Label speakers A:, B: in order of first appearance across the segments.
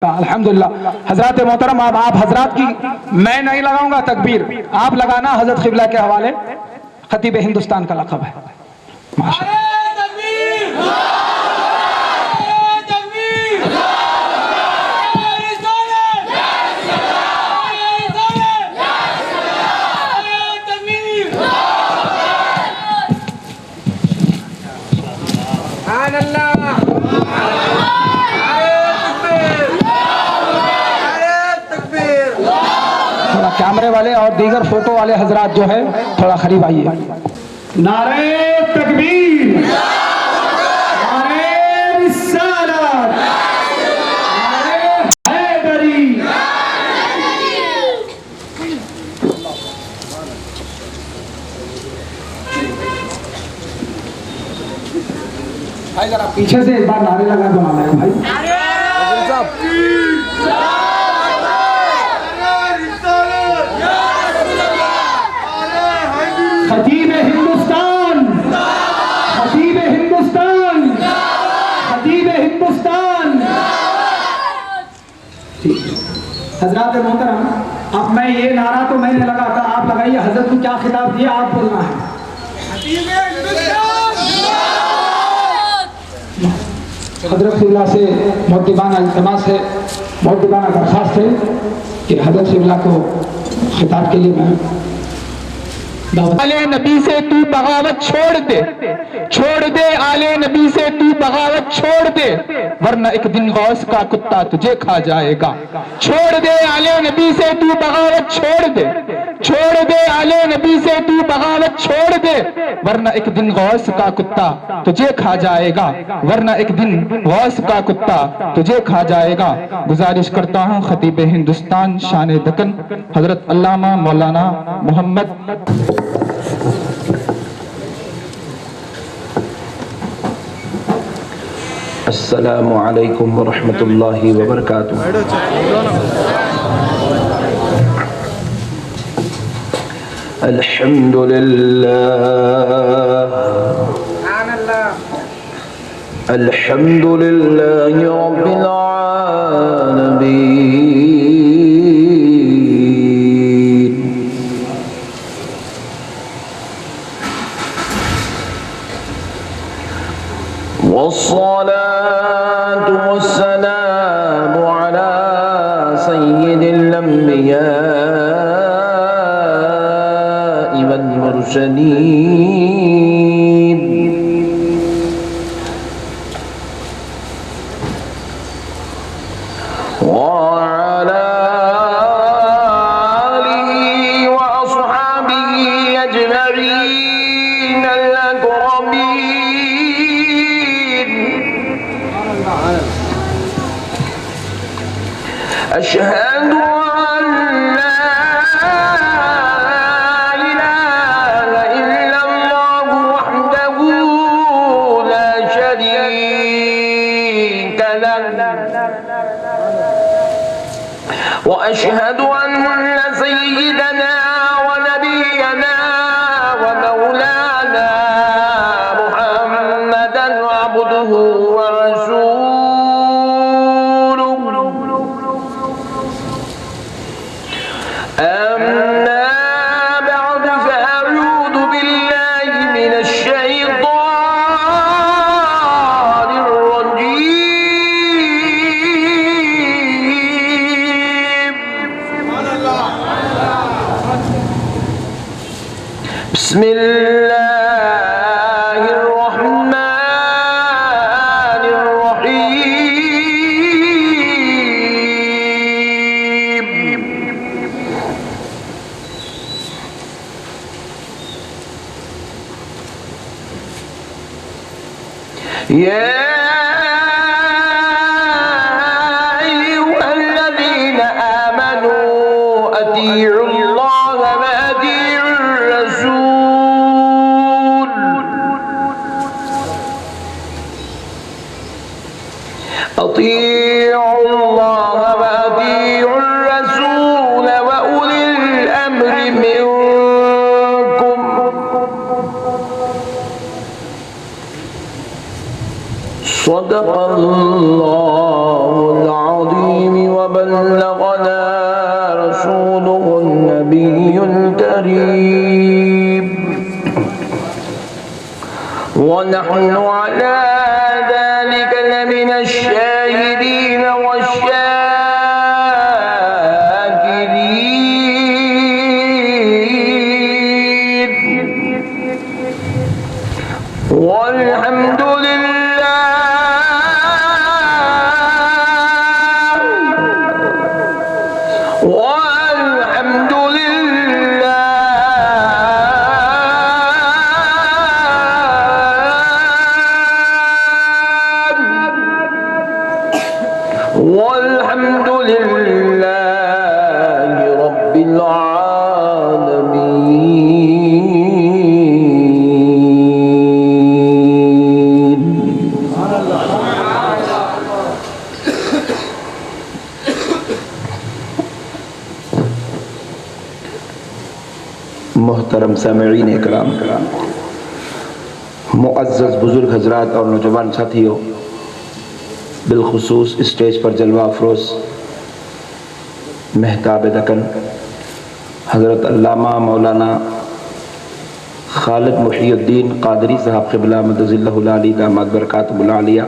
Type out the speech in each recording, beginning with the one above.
A: الحمدللہ حضرات محترم، آپ حضرات کی میں نہیں لگاؤں گا تکبیر، آپ لگانا حضرت قبلہ کے حوالے خطیب ہندوستان کا لقب ہے. ماشاءاللہ. کیمرے والے اور دیگر فوٹو والے حضرات جو ہے تھوڑا قریب آئیے. نعرہ تکبیر، نعرہ رسالت، نعرہ حیدری. بھائی ذرا پیچھے سے ایک بار نعرے لگا بنا لیں بھائی. خطیب ہندوستان، خطیب ہندوستان، خطیب ہندوستان. حضرات محترم، اب میں یہ نعرہ تو میں نے لگا تھا، آپ لگائیے. حضرت کو کیا خطاب دیا آپ بولنا ہے. حضرت قبلہ سے مؤدبانہ التماس ہے، مؤدبانہ درخواست ہے کہ حضرت قبلہ کو خطاب کے لیے میں آل نبی سے تو بغاوت چھوڑ دے، چھوڑ دے آل نبی سے تو بغاوت چھوڑ دے، ورنہ ایک دن غوث کا کتا تجھے کھا جائے گا. چھوڑ دے آل نبی سے تو بغاوت چھوڑ دے، چھوڑ دے آل نبی سے تو بغاوت چھوڑ دے، ورنہ ایک دن غوث کا کتا تجھے کھا جائے گا، ورنہ ایک دن غوث کا کتا تجھے کھا جائے گا. گزارش کرتا ہوں خطیب ہندوستان شان دکن حضرت علامہ مولانا محمد.
B: السلام علیکم ورحمۃ اللہ وبرکاتہ. الحمد للہ رب العالمین. والصلاة والسلام على سيد الأنبياء والمرسلين وعلى آله وأصحابه أجمعين الأكرمين. أشهد أن لا إله إلا الله وحده لا شريك له، وأشهد أن سيدنا ونبينا ومولانا محمدا عبده ورسوله. أما بعد فأعوذ بالله من الشيطان الرجيم. بسم الله الرحمن الرحيم. يا أيها الذين آمنوا أطيعوا الله وأطيعوا الرسول. أطيعوا الله وأطيعوا الرسول وأولي الأمر منكم. صدق اللہ العظیم ونحن على ذلك لمن الشاهدين والشاكرين والحمد لله رب العالمين. محترم سامعین اکرام، معزز بزرگ حضرات اور نوجوان ساتھیوں، بالخصوص اسٹیج پر جلوہ افروز مہتاب دکن حضرت علامہ مولانا خالد محی الدین قادری صاحب قبلہ مدظ اللہ العلی داماد برکاتہ العالیہ،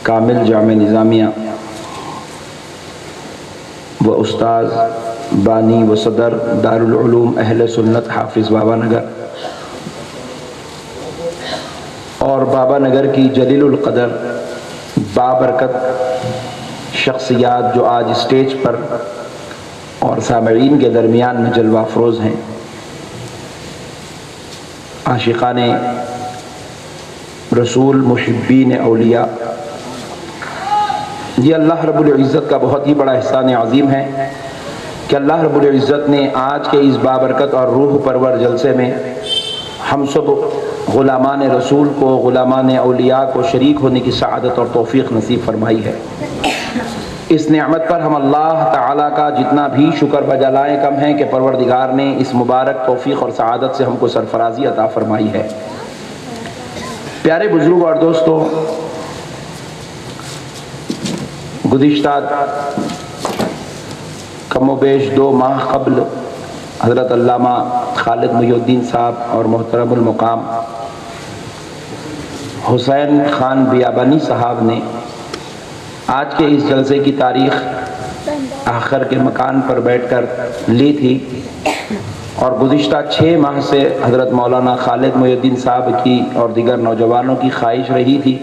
B: کامل جامع نظامیہ و استاذ بانی و صدر دارالعلوم اہل سنت حافظ بابا نگر، اور بابا نگر کی جلیل القدر بابرکت شخصیات جو آج اسٹیج پر اور سامعین کے درمیان میں جلوہ افروز ہیں، عاشقان رسول، محبین اولیاء، یہ اللہ رب العزت کا بہت ہی بڑا احسان عظیم ہے کہ اللہ رب العزت نے آج کے اس بابرکت اور روح پرور جلسے میں ہم سب غلامان رسول کو، غلامان اولیاء کو شریک ہونے کی سعادت اور توفیق نصیب فرمائی ہے۔ اس نعمت پر ہم اللہ تعالیٰ کا جتنا بھی شکر بجالائیں کم ہیں کہ پروردگار نے اس مبارک توفیق اور سعادت سے ہم کو سرفرازی عطا فرمائی ہے۔ پیارے بزرگوں اور دوستوں، گزشتہ کم و بیش 2 ماہ قبل حضرت علامہ خالد محی الدین صاحب اور محترم المقام حسین خان بیابانی صاحب نے آج کے اس جلسے کی تاریخ آخر کے مکان پر بیٹھ کر لی تھی، اور گزشتہ 6 ماہ سے حضرت مولانا خالد محی الدین صاحب کی اور دیگر نوجوانوں کی خواہش رہی تھی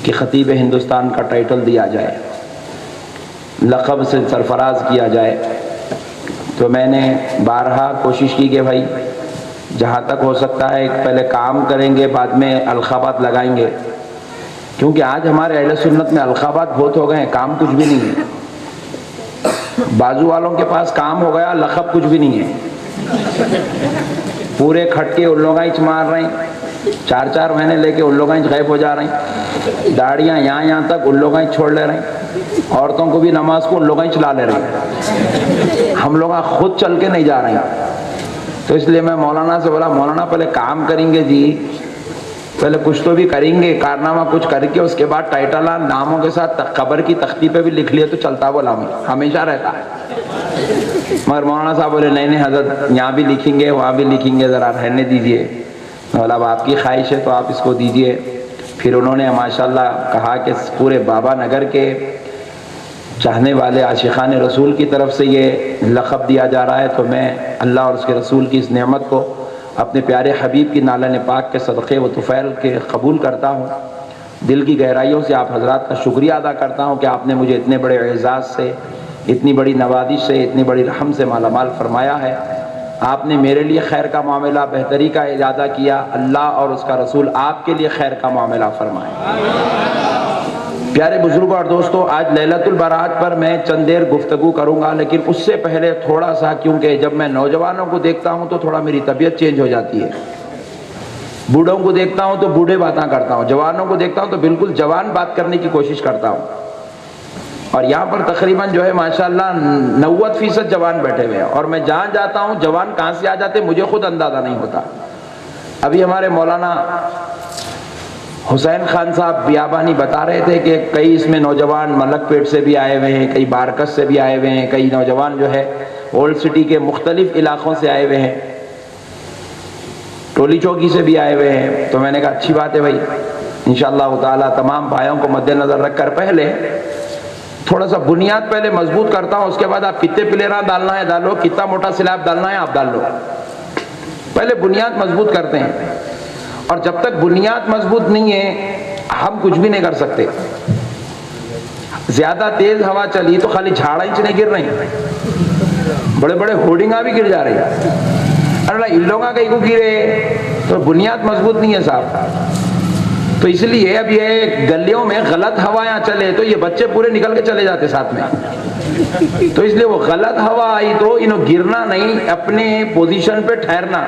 B: کہ خطیب ہندوستان کا ٹائٹل دیا جائے، لقب سے سرفراز کیا جائے۔ تو میں نے بارہا کوشش کی کہ بھائی جہاں تک ہو سکتا ہے پہلے کام کریں گے، بعد میں القابات لگائیں گے، کیونکہ آج ہمارے اہل سنت میں القابات بہت ہو گئے ہیں، کام کچھ بھی نہیں ہے۔ بازو والوں کے پاس کام ہو گیا، لقب کچھ بھی نہیں ہے۔ پورے کھٹکے ان لوگ انچ مار رہے ہیں، 4 مہینے لے کے ان لوگ انچ غائب ہو جا رہے ہیں، داڑیاں یہاں تک ان لوگ انچ چھوڑ لے رہے ہیں، عورتوں کو بھی نماز کو ان لوگ انچ لا لے رہے ہیں، ہم لوگ خود چل کے نہیں جا رہے ہیں۔ تو اس لیے میں مولانا سے بولا، مولانا پہلے کام کریں گے جی، پہلے کچھ تو بھی کریں گے، کارنامہ کچھ کر کے اس کے بعد ٹائٹل ناموں کے ساتھ قبر کی تختی پہ بھی لکھ لیے تو چلتا، بولا ہمیشہ رہتا ہے۔ مگر مولانا صاحب بولے نہیں حضرت، یہاں بھی لکھیں گے وہاں بھی لکھیں گے، ذرا رہنے دیجئے۔ بولا اب آپ کی خواہش ہے تو آپ اس کو دیجئے۔ پھر انہوں نے ماشاءاللہ کہا کہ پورے بابا نگر کے چاہنے والے عاشقان رسول کی طرف سے یہ لقب دیا جا رہا ہے، تو میں اللہ اور اس کے رسول کی اس نعمت کو اپنے پیارے حبیب کی نالہ پاک کے صدقے و طفیل کے قبول کرتا ہوں۔ دل کی گہرائیوں سے آپ حضرات کا شکریہ ادا کرتا ہوں کہ آپ نے مجھے اتنے بڑے اعزاز سے، اتنی بڑی نوازش سے، اتنی بڑی رحم سے مالا مال فرمایا ہے۔ آپ نے میرے لیے خیر کا معاملہ، بہتری کا ارادہ کیا، اللہ اور اس کا رسول آپ کے لیے خیر کا معاملہ فرمائے۔ پیارے بزرگوں اور دوستوں، آج لیلۃ البرات پر میں چند دیر گفتگو کروں گا، لیکن اس سے پہلے تھوڑا سا، کیونکہ جب میں نوجوانوں کو دیکھتا ہوں تو تھوڑا میری طبیعت چینج ہو جاتی ہے، بوڑھوں کو دیکھتا ہوں تو بوڑھے باتاں کرتا ہوں، جوانوں کو دیکھتا ہوں تو بالکل جوان بات کرنے کی کوشش کرتا ہوں، اور یہاں پر تقریباً جو ہے ماشاءاللہ 90% جوان بیٹھے ہوئے ہیں، اور میں جہاں جاتا ہوں جوان کہاں سے آ جاتے مجھے خود اندازہ نہیں ہوتا۔ ابھی ہمارے مولانا حسین خان صاحب بیابانی بتا رہے تھے کہ کئی اس میں نوجوان ملک پیٹ سے بھی آئے ہوئے ہیں، کئی بارکس سے بھی آئے ہوئے ہیں، کئی نوجوان جو ہے اولڈ سٹی کے مختلف علاقوں سے آئے ہوئے ہیں۔ ٹولی چوکی سے بھی آئے ہوئے ہیں. تو میں نے کہا اچھی بات ہے بھائی, انشاءاللہ تعالیٰ تمام بھائیوں کو مد نظر رکھ کر پہلے تھوڑا سا بنیاد پہلے مضبوط کرتا ہوں, اس کے بعد آپ کتنے پلیراں ڈالنا ہے ڈالو, کتنا موٹا سلیب ڈالنا ہے آپ ڈال لو. پہلے بنیاد مضبوط کرتے ہیں, اور جب تک بنیاد مضبوط نہیں ہے ہم کچھ بھی نہیں کر سکتے. زیادہ تیز ہوا چلی تو خالی جھاڑا ہی نہیں گر رہی, بڑے بڑے ہورڈنگاں بھی گر جا رہی ہیں. ارے ان لوگوں کا کو گرے تو بنیاد مضبوط نہیں ہے صاحب. تو اس لیے اب یہ گلیوں میں غلط ہوایاں چلے تو یہ بچے پورے نکل کے چلے جاتے ساتھ میں. تو اس لیے وہ غلط ہوا آئی تو انہوں گرنا نہیں, اپنے پوزیشن پہ ٹھہرنا.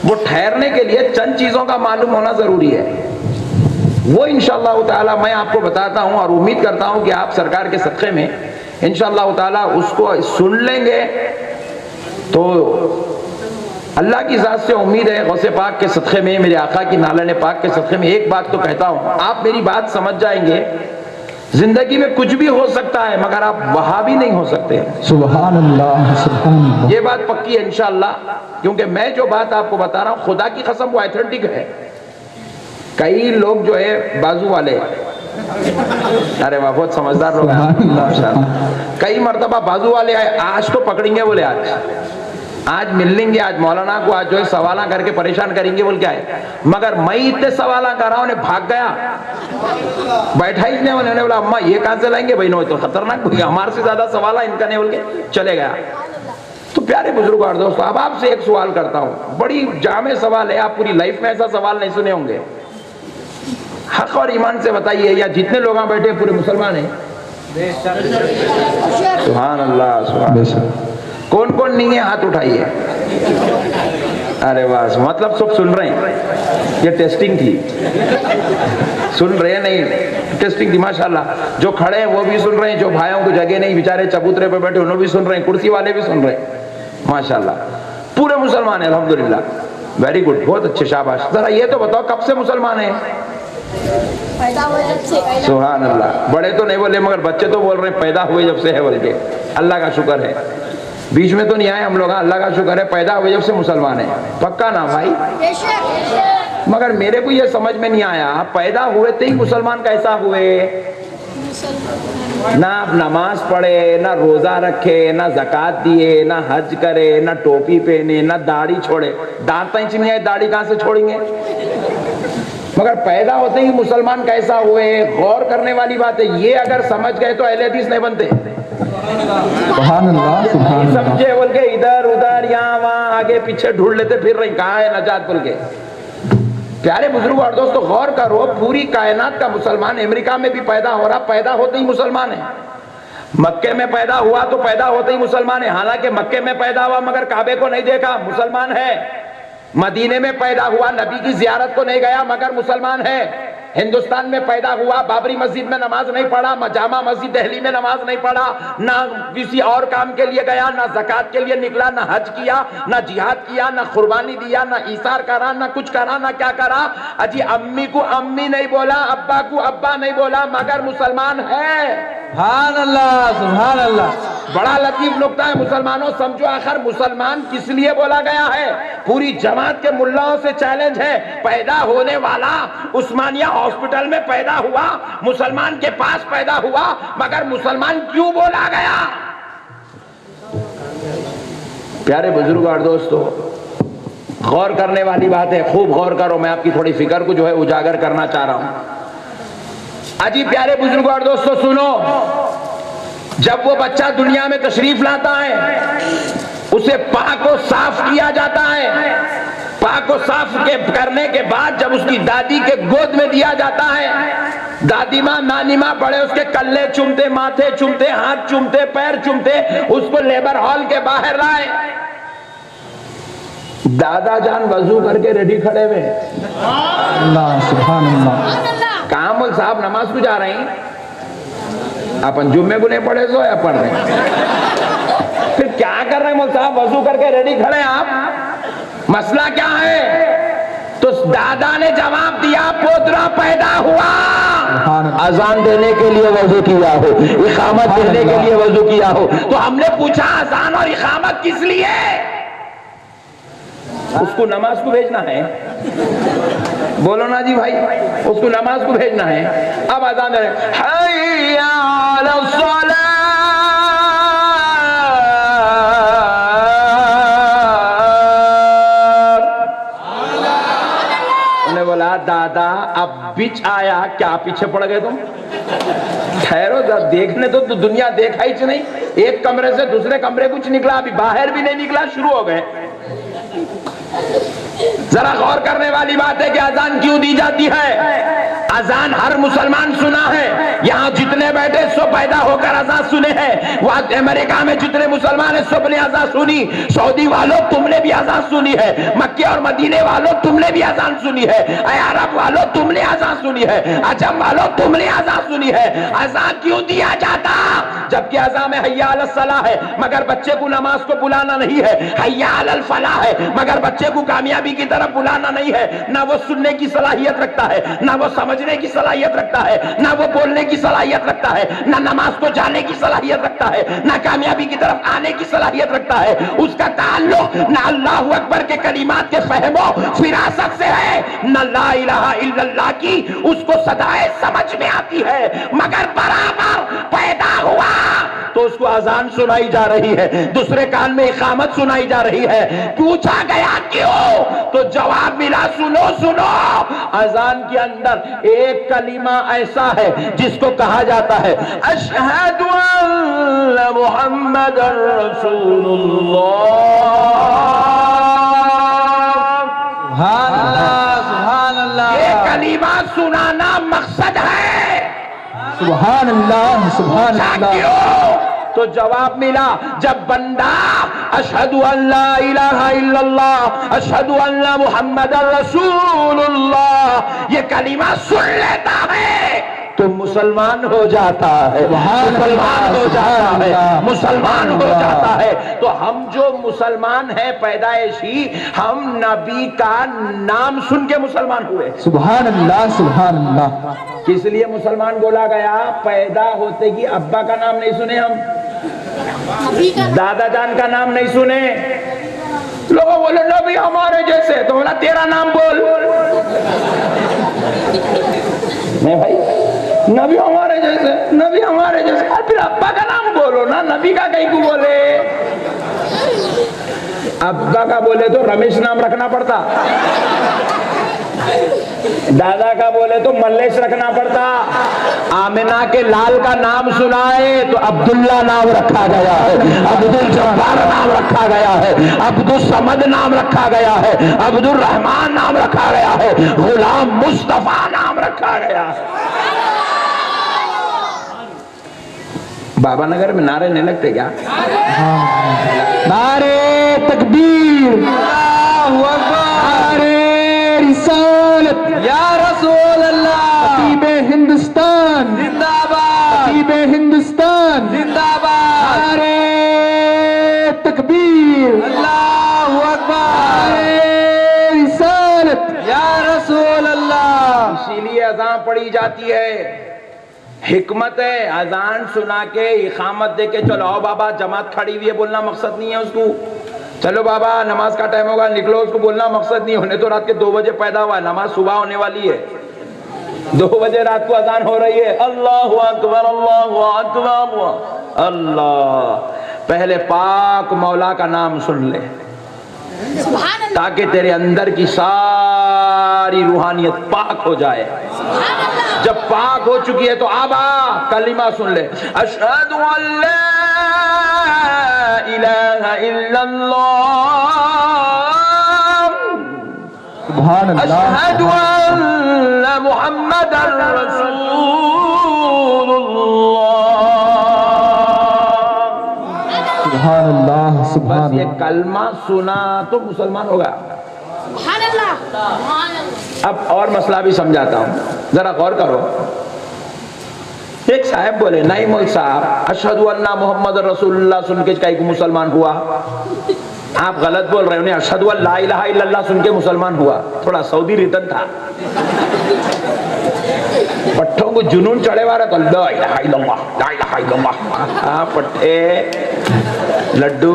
B: وہ ٹھہرنے کے لیے چند چیزوں کا معلوم ہونا ضروری ہے. وہ انشاءاللہ تعالیٰ میں آپ کو بتاتا ہوں, اور امید کرتا ہوں کہ آپ سرکار کے صدقے میں انشاءاللہ تعالیٰ اس کو سن لیں گے. تو اللہ کی ذات سے امید ہے, غوث پاک کے صدقے میں, میرے آقا کی نالن پاک کے صدقے میں ایک بات تو کہتا ہوں, آپ میری بات سمجھ جائیں گے. زندگی میں کچھ بھی ہو سکتا ہے مگر آپ وہابی نہیں ہو سکتے.
A: سبحان اللہ, سبحان اللہ.
B: یہ بات پکی ہے انشاءاللہ, کیونکہ میں جو بات آپ کو بتا رہا ہوں خدا کی قسم وہ ایتھنٹک ہے. کئی لوگ جو ہے بازو والے, ارے واہ بہت سمجھدار لوگ ہیں, کئی مرتبہ بازو والے آئے, آج تو پکڑیں گے بولے, آج مل لیں گے, آج مولانا کو آج جو ہے سوالاں کر کے پریشان کریں گے بول کے آئے. مگر میں اتنے سوالاں کر رہا ہوں, انہیں بھاگ گیا, بیٹھا ہی نہیں. انہوں نے بولا اماں یہ کہاں سے لائیں گے بھائی, نو تو خطرناک, ہمارے سے زیادہ سوال ان کا نہیں, بول کے چلے گیا. تو پیارے بزرگوں اور دوستو, اب آپ سے ایک سوال کرتا ہوں, بڑی جامع سوال ہے, آپ پوری لائف میں ایسا سوال نہیں سنے ہوں گے. حق اور ایمان سے بتائیے, یا جتنے لوگ یہاں بیٹھے پورے مسلمان ہیں؟ سبحان اللہ, سبحان اللہ. کون کون نہیں ہے ہاتھ اٹھائیے. ارے واہ, مطلب سب سن رہے ہیں, یہ ٹیسٹنگ تھی, سن رہے ہیں نہیں, ٹیسٹنگ تھی. ماشاءاللہ جو کھڑے ہیں وہ بھی سن رہے ہیں, جو بھائیوں کو جگہ نہیں بیچارے چبوترے پہ بیٹھے انہوں بھی سن رہے ہیں, کرسی والے بھی سن رہے ہیں. ماشاءاللہ پورے مسلمان ہیں الحمدللہ, ویری گڈ, بہت اچھے, شاباش. ذرا یہ تو بتاؤ کب سے مسلمان ہیں؟ سبحان اللہ. بڑے تو نہیں بولے مگر بچے تو بول رہے ہیں پیدا ہوئے جب سے ہے بول کے. اللہ کا شکر ہے, بیچ میں تو نہیں آئے ہم لوگ, اللہ کا شکر ہے, پیدا ہوئے جب سے مسلمان ہیں. پکا نا بھائی؟ مگر میرے کو یہ سمجھ میں نہیں آیا, پیدا ہوئے تو ہی مسلمان کیسا ہوئے؟ نہ نماز پڑھے, نہ روزہ رکھے, نہ زکوٰۃ دیے, نہ حج کرے, نہ ٹوپی پہنے, نہ داڑھی چھوڑے. دانت انچ نہیں آئے, داڑھی کہاں سے چھوڑیں گے؟ مگر پیدا ہوتے ہی مسلمان کیسا ہوئے؟ غور کرنے والی بات ہے. یہ اگر سمجھ گئے تو اہل حدیث نہیں بنتے.
A: سبحان اللہ, سبحان اللہ.
B: سمجھے بول کے ادھر ادھر یہاں وہاں آگے پیچھے ڈھونڈ لیتے پھر رہے, کہاں ہے نجات بول کے. پیارے بزرگ اور دوستو غور کرو, پوری کائنات کا مسلمان امریکہ میں بھی پیدا ہو رہا, پیدا ہوتے ہی مسلمان ہے. مکے میں پیدا ہوا تو پیدا ہوتے ہی مسلمان ہے, حالانکہ مکے میں پیدا ہوا مگر کعبے کو نہیں دیکھا, مسلمان ہے. مدینے میں پیدا ہوا, نبی کی زیارت کو نہیں گیا مگر مسلمان ہے. ہندوستان میں پیدا ہوا, بابری مسجد میں نماز نہیں پڑھا, جامع مسجد دہلی میں نماز نہیں پڑھا, نہ کسی اور کام کے لیے گیا, نہ زکوٰۃ کے لیے نکلا, نہ حج کیا, نہ جہاد کیا, نہ قربانی دیا, نہ ایثار کرا, نہ کچھ کرا, نہ کیا کرا. اجی امی کو امی نہیں بولا, ابا کو ابا نہیں بولا, مگر مسلمان ہے.
A: سبحان اللہ, سبحان اللہ.
B: بڑا لطیف نکتہ ہے مسلمانوں, سمجھو آخر مسلمان کس لیے بولا گیا ہے. پوری جماعت کے ملاؤں سے چیلنج ہے, پیدا ہونے والا عثمانیہ ہاسپٹل میں پیدا ہوا, مسلمان کے پاس پیدا ہوا, مگر مسلمان کیوں بولا گیا؟ پیارے بزرگ اور دوستو غور کرنے والی بات ہے, خوب غور کرو, میں آپ کی تھوڑی فکر کو جو ہے اجاگر کرنا چاہ رہا ہوں. اجی پیارے بزرگ اور دوستو سنو, جب وہ بچہ دنیا میں تشریف لاتا ہے اسے پاک و صاف کیا جاتا ہے. پاک و صاف کرنے کے بعد جب اس کی دادی کے گود میں دیا جاتا ہے, دادی ماں نانی ماں بڑے اس کے کلے چومتے, ماتھے چومتے, ہاتھ چومتے, پیر چومتے, اس کو لیبر ہال کے باہر لائے. دادا جان وضو کر کے ریڈی کھڑے ہوئے,
A: اللہ, سبحان اللہ.
B: کہاں مول صاحب نماز کو جا رہے ہیں, اپن جمعے کو نہیں پڑھے سو یا پڑھ رہے ہیں, پھر کیا کر رہے ہیں مول صاحب, وضو کر کے ریڈی کھڑے ہیں آپ, مسئلہ کیا ہے؟ تو دادا نے جواب دیا, پوترا پیدا ہوا, اذان دینے کے لیے وضو کیا ہو, اقامت دینے کے لیے وضو کیا ہو. تو ہم نے پوچھا اذان اور اقامت کس لیے؟ اس کو نماز کو بھیجنا ہے. بولو نا جی بھائی, اس کو نماز کو بھیجنا ہے. اب اذان دے حی علی الصلاۃ, انہیں بولا دادا اب بچ آیا کیا پیچھے پڑ گئے تم؟ ٹھہرو دیکھنے تو دنیا دیکھا ہی نہیں. ایک کمرے سے دوسرے کمرے کچھ نکلا, ابھی باہر بھی نہیں نکلا شروع ہو گئے. ذرا غور کرنے والی بات ہے کہ اذان کیوں دی جاتی ہے. اذان ہر مسلمان سنا ہے. یہاں جتنے بیٹھے سب پیدا ہو کر اذان سنے ہیں. وہاں امریکہ میں جتنے مسلمان ہیں سب نے اذان سنی. سعودی والوں تم نے بھی اذان سنی ہے. مکے اور مدینے والوں تم نے بھی اذان سنی ہے. اے عرب والوں تم نے اذان سنی ہے. عجم والوں تم نے اذان سنی ہے. اذان کیوں دیا جاتا؟ جبکہ اذان میں حی علی الصلاۃ ہے مگر بچے کو نماز کو بلانا نہیں ہے. حی علی الفلاح ہے مگر بچے کو کامیابی کی طرف بلانا نہیں ہے. نہ وہ سننے کی صلاحیت رکھتا ہے, نہ وہ سمجھنے کی صلاحیت رکھتا ہے, نہ وہ بولنے کی صلاحیت رکھتا ہے, نہ نماز کو جانے کی صلاحیت رکھتا ہے, نہ کامیابی کی طرف آنے کی صلاحیت رکھتا ہے. اس کا تعلق نہ اللہ اکبر کے کلمات کے فہم و فراست سے ہے, نہ لا الہ الا اللہ کی اس کو صدائے سمجھ میں آتی ہے. مگر برابر پیدا ہوا تو اس کو اذان سنائی جا رہی ہے, دوسرے کان میں اقامت سنائی جا رہی ہے. پوچھا گیا کیوں تو جواب ملا سنو سنو. اذان کے اندر ایک کلمہ ایسا ہے جس کو کہا جاتا ہے اشہد ان محمد رسول اللہ.
C: سبحان اللہ سبحان اللہ.
B: یہ کلمہ سنانا مقصد ہے.
C: سبحان اللہ سبحان اللہ.
B: کیوں تو جواب ملا جب بندہ اشہد ان لا الہ الا اللہ اشہد ان محمد رسول اللہ یہ کلمہ سن لیتا ہے تو مسلمان ہو جاتا ہے. مسلمان ہو جاتا ہے, مسلمان ہو جاتا ہے. تو ہم جو مسلمان ہیں پیدائشی, ہم نبی کا نام سن کے مسلمان ہوئے.
C: سبحان اللہ سبحان اللہ.
B: کس لیے مسلمان بولا گیا؟ پیدا ہوتے ہی ابا کا نام نہیں سنے ہم, دادا جان کا نام نہیں سنے. لوگوں بولے نبی ہمارے جیسے, تو بولا تیرا نام بول. نہیں بھائی, نبی ہمارے جیسے, نبی ہمارے جیسے, پھر ابا کا نام بولو نا, نبی کا کہیں کو بولے. ابا کا بولے تو رمیش نام رکھنا پڑتا, دادا کا بولے تو ملیش رکھنا پڑتا. آمنہ کے لال کا نام سنائے تو عبداللہ نام رکھا گیا ہے, عبد الجبار نام رکھا گیا ہے, عبد الصمد نام رکھا گیا ہے, عبد الرحمن نام رکھا گیا ہے, غلام مصطفیٰ نام رکھا گیا ہے. بابا نگر میں نعرے نہیں لگتے کیا؟
C: نعرے تکبیر, اللہ اکبر, نعرے رسالت یا رسول اللہ, خطیب ہندوستان زندہ باد, خطیب ہندوستان زندہ باد, نعرے تکبیر, اللہ اکبر, نعرے رسالت یا رسول اللہ.
B: اسی لیے اذان پڑھی جاتی ہے. حکمت ہے اذان سنا کے اقامت دے کے چلو آؤ بابا جماعت کھڑی ہوئی ہے بولنا مقصد نہیں ہے اس کو. چلو بابا نماز کا ٹائم ہوگا نکلو, اس کو بولنا مقصد نہیں. ہونے تو رات کے 2 بجے پیدا ہوا ہے, نماز صبح ہونے والی ہے. 2 بجے رات کو اذان ہو رہی ہے, اللہ اکبر اللہ اکبر اللہ. پہلے پاک مولا کا نام سن لے تاکہ تیرے اندر کی ساری روحانیت پاک ہو جائے. جب پاک ہو چکی ہے تو آبا کلمہ سن لے, اشہد ان لا الہ الا اللہ,
C: سبحان اللہ,
B: اشہد ان محمد رسول اللہ.
C: سبحان اللہ سبحان
B: بس یہ
C: اللہ.
B: کلمہ سنا تو مسلمان ہوگا. اب اور مسئلہ بھی سمجھاتا ہوں, ذرا غور کرو. ایک صاحب بولے نہیں مول صاحب اشہد ان محمد رسول اللہ سن کے کئی کو مسلمان ہوا. آپ غلط بول رہے ہیں, اشہد ان لا الہ الا اللہ سن کے مسلمان ہوا. تھوڑا سعودی ریتن تھا, پٹھوں کو جنون چڑھے ہوا رہا تو لا الہ الا اللہ لا الہ الا اللہ. پٹھے لڈو